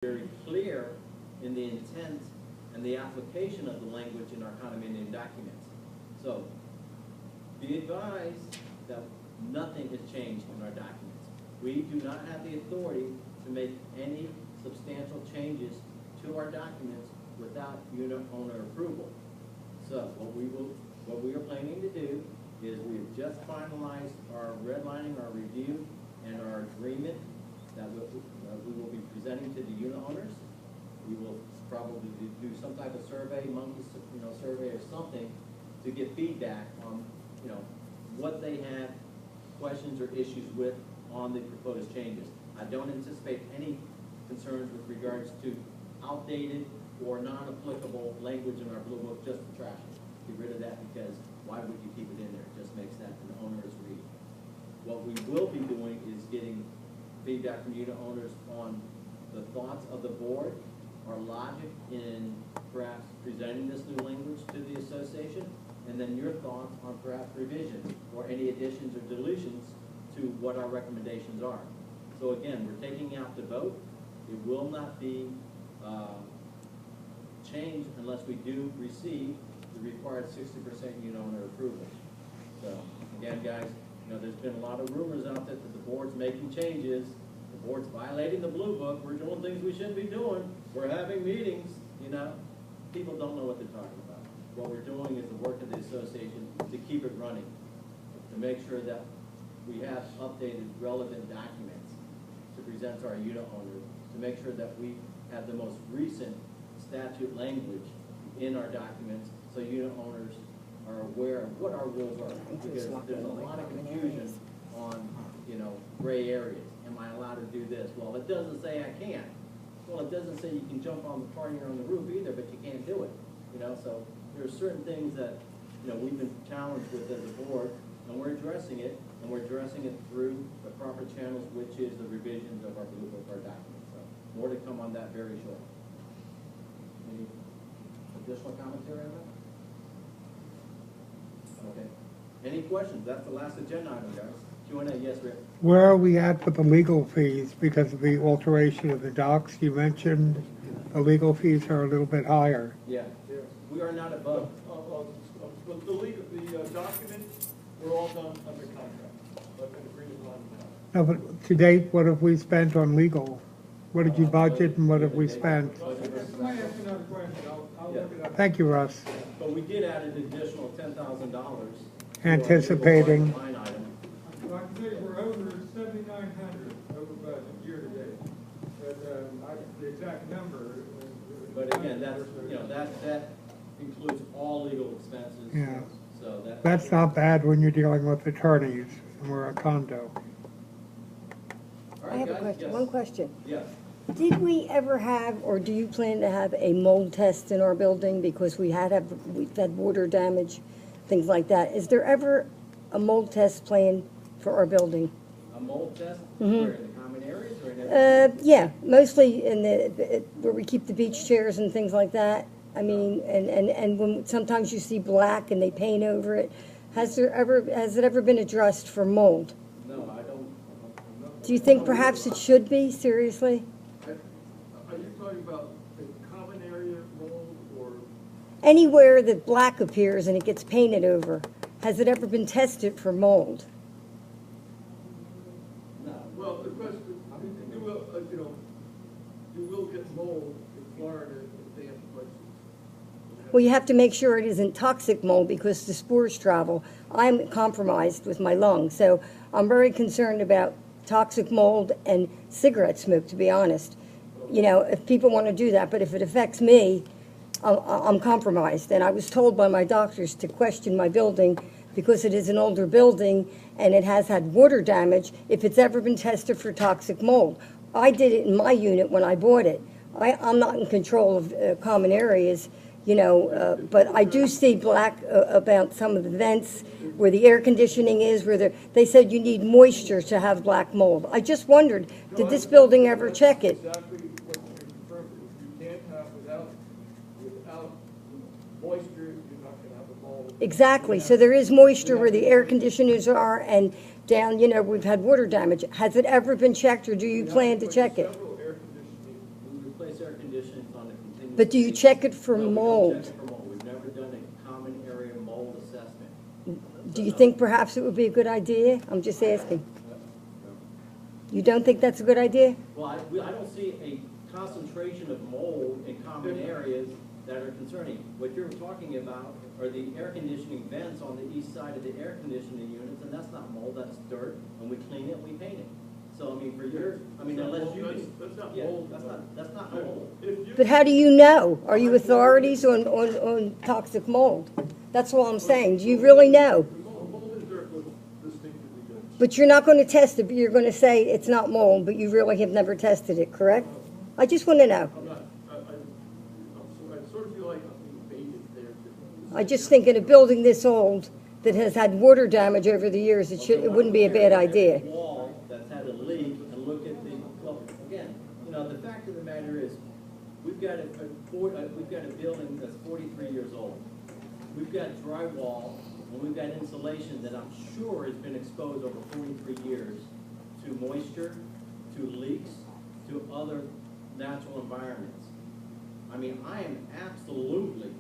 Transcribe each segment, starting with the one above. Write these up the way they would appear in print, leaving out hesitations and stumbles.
very clear in the intent and the application of the language in our condominium documents. So be advised that nothing has changed in our documents. We do not have the authority to make any substantial changes to our documents without unit owner approval. So what we are planning to do is we have just finalized our redlining, our review, and our agreement that we will be presenting to the unit owners. We will probably do some type of survey, survey or something to get feedback on, what they have questions or issues with on the proposed changes. I don't anticipate any concerns with regards to outdated or non-applicable language in our blue book, just to trash it. Get rid of that, because why would you keep it in there? It just makes that an onerous read. What we will be doing is getting feedback from unit owners on the thoughts of the board, our logic in perhaps presenting this new language to the association, and then your thoughts on perhaps revisions or any additions or deletions to what our recommendations are. So again, we're taking out the vote. It will not be changed unless we do receive the required 60% unit owner approval. So again, guys, there's been a lot of rumors out there that the board's making changes. The board's violating the blue book. We're doing things we shouldn't be doing. We're having meetings, People don't know what they're talking about. What we're doing is the work of the association to keep it running, to make sure that we have updated relevant documents to present to our unit owners, to make sure that we have the most recent statute language in our documents so unit owners are aware of what our rules are. Because there's a lot of confusion on, gray areas. Am I allowed to do this? Well, it doesn't say I can't. Well, it doesn't say you can jump on the party or on the roof either, but you can't do it. So there are certain things that, we've been challenged with as a board, and we're addressing it, and we're addressing it through the proper channels, which is the revisions of our blue book, our documents. So more to come on that very shortly. Any additional commentary on that? Okay. Any questions? That's the last agenda item, guys. Q&A, yes, Rick. Where are we at with the legal fees because of the alteration of the docs? You mentioned the legal fees are a little bit higher. Yeah, we are not above. But the documents were all done under contract, but been agreed upon. No, but to date, what have we spent on legal? What did you budget and what have we spent? Can I ask another question? I'll look it up. Thank you, Russ. But we did add an additional $10,000. Anticipating. Well, I can tell you we're over 7,900 over budget year to date. But the exact number. But again, that includes all legal expenses. Yeah. So That's not bad when you're dealing with attorneys and we're a condo. All right, I have a guys? question, Yes. one question. Yes. Did we ever have, or do you plan to have a mold test in our building? Because we've had water damage, things like that. Is there ever a mold test planned for our building? A mold test? Mm-hmm. Where, in the common areas or in Yeah, mostly in where we keep the beach chairs and things like that. I mean, and when sometimes you see black and they paint over it. Has it ever been addressed for mold? No, I don't. Do you think perhaps it should be, seriously? Are you talking about the common area mold or? Anywhere that black appears and it gets painted over, has it ever been tested for mold? No. Well, the question, you will, you will get mold in Florida in damp places. Well, you have to make sure it isn't toxic mold because the spores travel. I'm compromised with my lungs, so I'm very concerned about toxic mold and cigarette smoke, to be honest. If people want to do that, but if it affects me, I'm compromised. And I was told by my doctors to question my building because it is an older building and it has had water damage if it's ever been tested for toxic mold. I did it in my unit when I bought it. I'm not in control of common areas, but I do see black about some of the vents where the air conditioning is, where they said you need moisture to have black mold. I just wondered, did this building ever check it? Exactly what you confirmed. You can't have without moisture, you're not going to have a mold. Exactly, so there is moisture where the air conditioners are and down, we've had water damage. Has it ever been checked or do you plan to check it? Several air conditioning units replace air conditioning on a continuous. But do you basis. check it for No, we don't mold? check it for mold. We've never done a common area mold assessment. Do you think perhaps it would be a good idea? I'm just asking. You don't think that's a good idea? Well, I don't see a concentration of mold in common areas that are concerning. What you're talking about are the air conditioning vents on the east side of the air conditioning units, and that's not mold, that's dirt, and we clean it, we paint it. So, I mean, for your, I mean, unless you. That's not Yeah, mold. that's not mold. But how do you know? Are you authorities on toxic mold? That's all I'm saying. Do you really know? Mold and dirt look distinctively good. But you're not going to test it, but you're going to say it's not mold, but you really have never tested it, correct? I just want to know. I'm not, I sort of feel like I'm being baited there. I just think in a building this old that has had water damage over the years, it wouldn't be a bad idea. Wall that's had a leak, and look at the, well, again, you know, the fact of the matter is, we've got a building that's 43 years old. We've got drywall, and we've got insulation that I'm sure has been exposed over 43 years to moisture, to leaks, to other natural environments. I mean, I am absolutely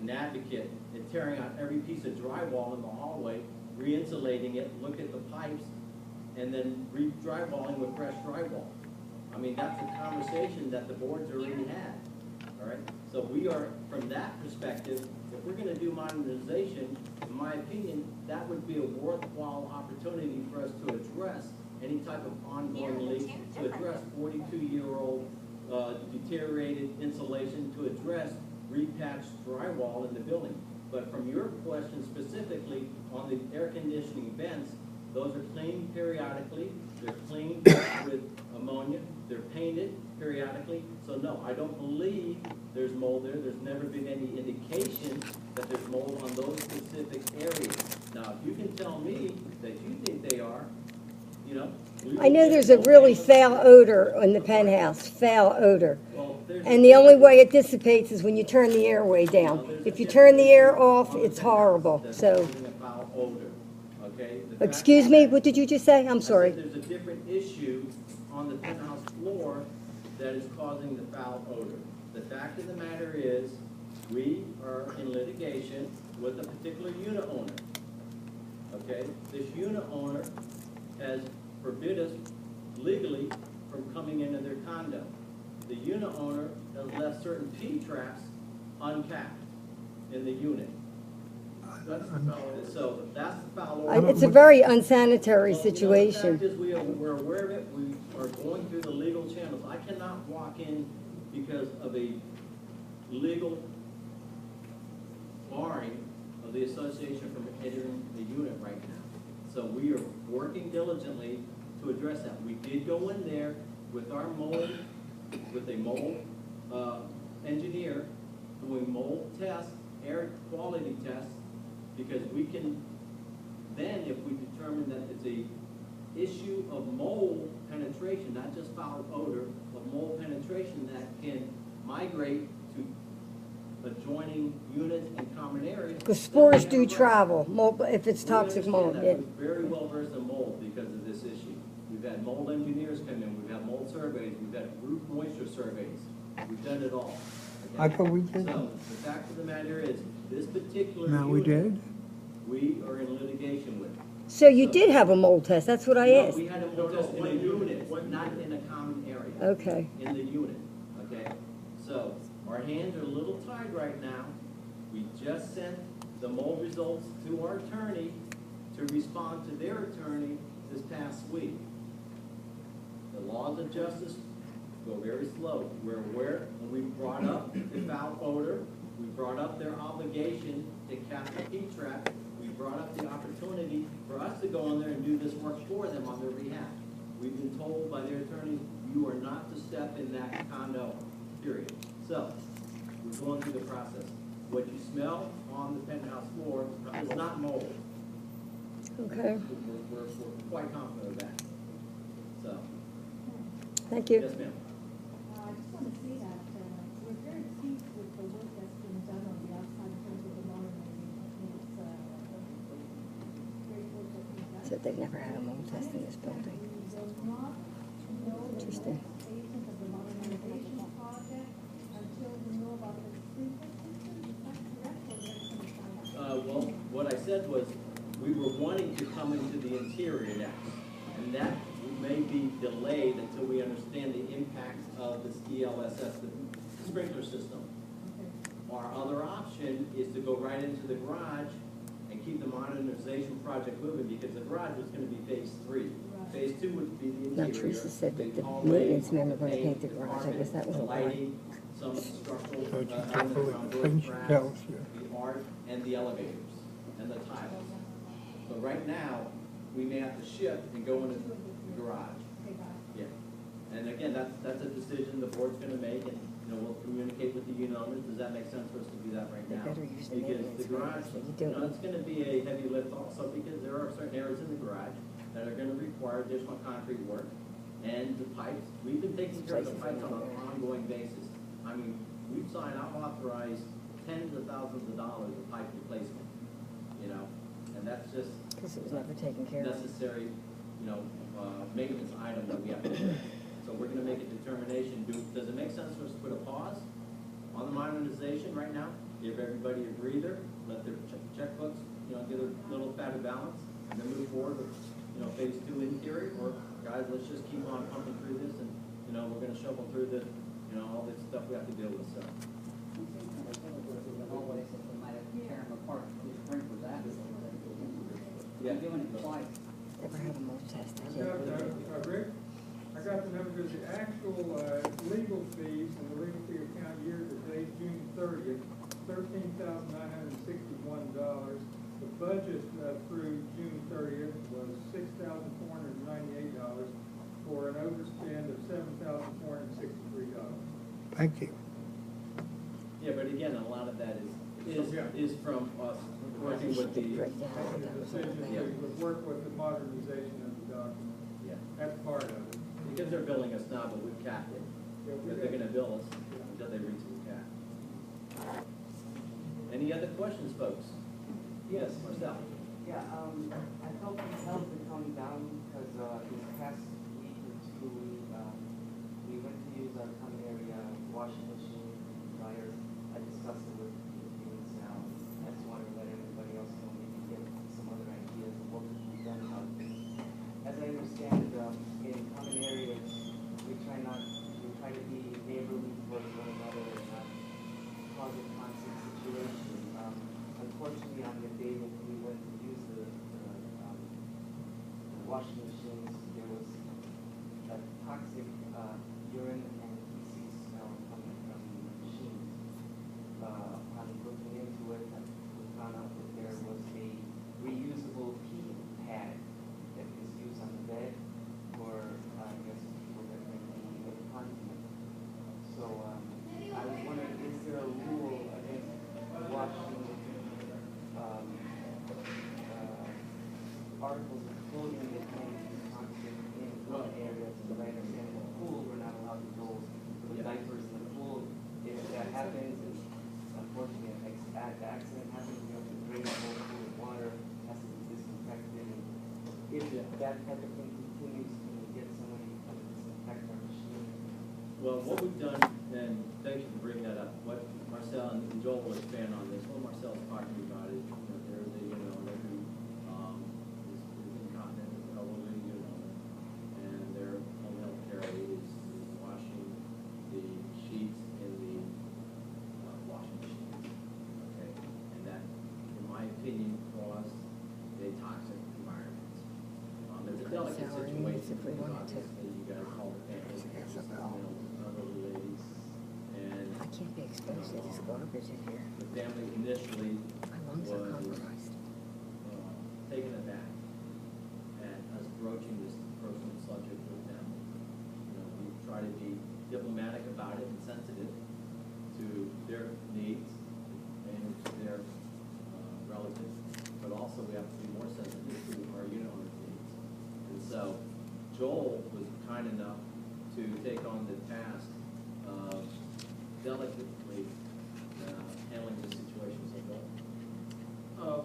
an advocate in tearing out every piece of drywall in the hallway, re-insulating it, look at the pipes, and then re-drywalling with fresh drywall. I mean, that's a conversation that the board's already had, all right? So we are, from that perspective, if we're gonna do modernization, in my opinion, that would be a worthwhile opportunity for us to address any type of ongoing leak, to address 42-year-old deteriorated insulation, to address repatched drywall in the building. But from your question specifically on the air conditioning vents, those are cleaned periodically, they're cleaned with ammonia, they're painted periodically. So no, I don't believe there's mold there. There's never been any indication that there's mold on those specific areas. Now, if you can tell me that you think they are, you know. I know there's a really foul odor in the penthouse, foul odor. Well, And the only way it dissipates is when you turn the airway down. If you turn the air off, it's horrible, so. Foul odor, okay? The fact Excuse me, what did you just say? I'm I said sorry. there's a different issue on the penthouse floor that is causing the foul odor. The fact of the matter is, we are in litigation with a particular unit owner, okay? This unit owner has forbid us legally from coming into their condo. The unit owner has left certain P-traps uncapped in the unit. That's the foul. So that's the foul odor. It's a very unsanitary Well, you know, situation. the fact is, we're aware of it, we are going through the legal channels. I cannot walk in because of a legal barring of the association from entering the unit right now. So we are working diligently to address that. We did go in there with our mold, with a mold engineer, doing mold tests, air quality tests, because we can then, if we determine that it's a issue of mold penetration, not just foul odor, of mold penetration that can migrate to adjoining units and common areas. Because spores do travel, mold, if it's We toxic mold, yeah. understand that. We're very well versed in mold because of this issue. We've had mold engineers come in, we've had mold surveys, we've had roof moisture surveys. We've done it all. okay? I thought we did. So, the fact of the matter is, this particular No, we unit, did. we are in litigation with. So you did have a mold test, that's what I No, asked. we had a mold test in a unit, not in a common area. Okay. In the unit, okay? So, our hands are a little tied right now. We just sent the mold results to our attorney to respond to their attorney this past week. The laws of justice go very slow. We're aware, and we brought up the foul odor, we brought up their obligation to cap the P-trap, we brought up the opportunity for us to go in there and do this work for them on their behalf. We've been told by their attorneys, you are not to step in that condo, period. So, we're going through the process. What you smell on the penthouse floor is not mold. Okay, We're quite confident of that. So, thank you. yes, ma'am. I just want to say that we're very pleased with the work that's been done on the outside in terms of the modernizing. It's great work that's been done. Said they've never had a mold test in this building. We will not know the Interesting. next phases of the modernization project said was, we were wanting to come into the interior next, and that may be delayed until we understand the impacts of this ELSS, the sprinkler system. Our other option is to go right into the garage and keep the modernization project moving, because the garage was gonna be phase 3. Phase 2 would be the Now, interior. Teresa said that the hallway, maintenance men were gonna paint, paint the garage. I guess that carpet, wasn't right. lighting, some structural So it's elements carefully around those clean cracks, shells, yeah. the art, and the elevators, and the tiles. So right now, we may have to shift and go into the garage. Yeah. And again, that's a decision the board's gonna make, and, you know, we'll communicate with the unit owners. Does that make sense for us to do that right They now? better use the Because maintenance the garage, man, so you you don't- know, it's gonna be a heavy lift also, because there are certain areas in the garage that are gonna require additional concrete work. And the pipes, we've been taking care of the pipes on an ongoing basis. I mean, I've authorized tens of thousands of dollars of pipe replacement, you know? And that's just Because it was never taken care of. necessary, you know, maintenance item that we have to do. So we're gonna make a determination, does it make sense for us to put a pause on the modernization right now? Give everybody a breather, let their checkbooks, you know, get a little fatter balance, and then move forward with, you know, phase 2 interior, or guys, let's just keep on pumping through this, and, you know, we're gonna shovel through the, you know, all this stuff we have to deal with, so. Yeah. Never had a mold test. I I got, did. Rick, I got the numbers, the actual, legal fees and the legal fee account year to date, June 30th, $13,961. The budget, through June 30th was $6,498 for an overspend of $7,463. Thank you. Yeah, but again, a lot of that Yeah. is from us working with the, Break down what Making that a was decision all Yeah. to work with the modernization of the document. yeah, That's part of it. because they're billing us now, but we've capped it. Yeah, we But they're got- gonna bill us until they reach the cap. Any other questions, folks? Yes, Marcel? Yeah, I felt compelled to come down because, this past week or 2, we went to use our common area washing machine, dryers. I discussed it with the teams now. I just wanted to let everybody else know, maybe get some other ideas of what could be done about this. As I understand, in common areas, we try to be neighborly towards one another and not cause a constant situation. Unfortunately, on the day that we went to use the washing machines, there was a toxic urine and feces smell coming from the machines. Upon looking into it, we found out that there was a reusable pee pad that is used on the bed for, I guess, people that may be incontinent. So, I was wondering, is there a rule against washing articles of clothing that may be toxic in one areas? As I understand, in the pool, we're not allowed to go with Yeah. diapers in the pool. If that happens, and unfortunately, an accident happens, we have to drain the whole pool of water, has to be disinfected. And if Yeah. that type of thing continues, can we get somebody to come and disinfect our machine? Well, what we've done, and thank you for bringing that up, what Marcel and Joel will expand on this, what Marcel's talking about is, you know, there is a unit owner who, is incontinent, is an elderly unit owner, and their home health care aide is washing the sheets in the, washing machine, okay? And that, in my opinion, caused a toxic environment. It's a delicate Sour situation, needs if we because wanted to. obviously you guys call the family, you know, elderly ladies, and I can't be exposed to this garbage in here. the family initially My lungs are was compromised. taken aback at us broaching this personal subject with them. You know, we try to be diplomatic about it and sensitive to their needs and to their relatives, but also we have to be more sensitive to our unit owners' needs. And so Joel was kind enough to take on the task of delicately handling the situation. So Joel?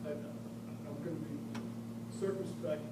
I'm going to be circumspect